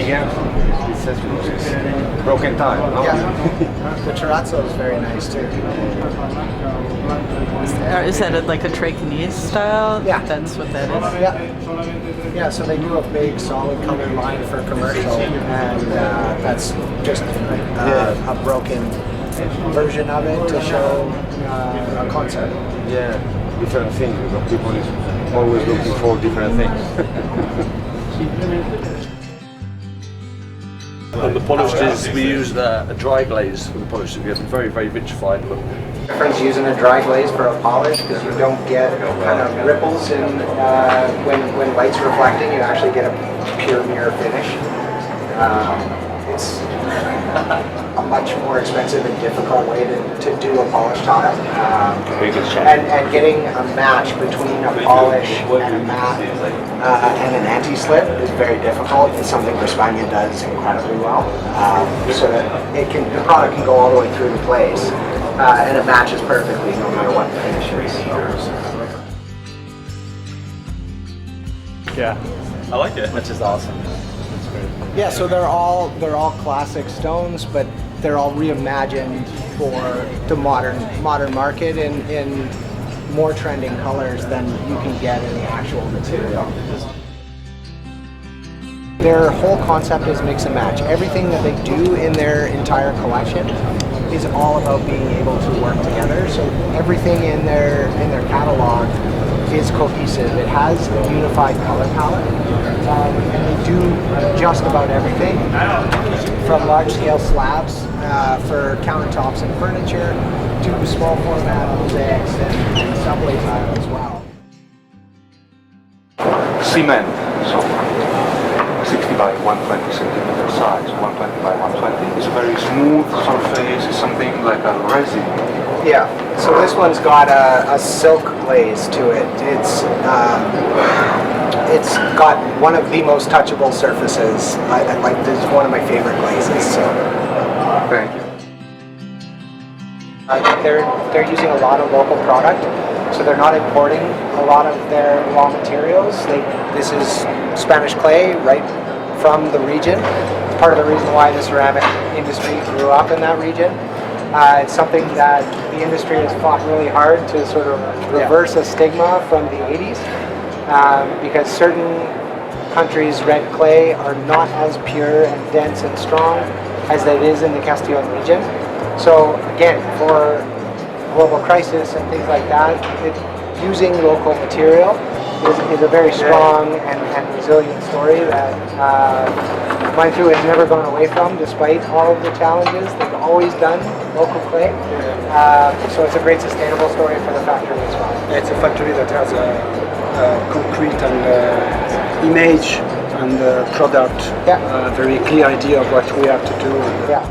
vegan. It says broken tire. No? Yeah. The terrazzo is very nice too. Is that like a Trakenese style? Yeah. That's what that is? Yeah. Yeah, so they do a big solid color line for commercial, and that's just a broken version of it to show a concept. Yeah, different things. You know, people is always looking for different things. And the polished is, we use a dry glaze for the polish, so we get a very, very vitrified look. Difference using a dry glaze for a polish because you don't get kind of ripples in when light's reflecting. You actually get a pure mirror finish. It's a much more expensive and difficult way to do a polish tile. And getting a match between a polish and a matte and an anti-slip is very difficult. It's something Respania does incredibly well, so that the product can go all the way through the place, and it matches perfectly no matter what the finish is. Yeah, I like it. Which is awesome. Yeah, so they're all classic stones, but they're all reimagined for the modern market in more trending colors than you can get in the actual material. Their whole concept is mix and match. Everything that they do in their entire collection is all about being able to work together. So everything in their catalog is cohesive. It has a unified color palette, and they do just about everything, from large-scale slabs for countertops and furniture to small format mosaics and subway tile as well. Cement, so 60 by 120 centimeter size, 120 by 120. It's a very smooth surface. It's something like a resin. Yeah, so this one's got a silk glaze to it. It's got one of the most touchable surfaces. This is one of my favorite glazes. So Thank you. They're using a lot of local product, so they're not importing a lot of their raw materials. This is Spanish clay right from the region. It's part of the reason why the ceramic industry grew up in that region. It's something that the industry has fought really hard to sort of reverse a stigma from the 80s, because certain countries' red clay are not as pure and dense and strong as it is in the Castillon region. So again, for global crisis and things like that, using local material is a very strong and resilient story that Mine Too has never gone away from, despite all of the challenges. They've always done local clay, so it's a great sustainable story for the factory as well. It's a factory that has a concrete and image and product, very clear idea of what we have to do. Yeah.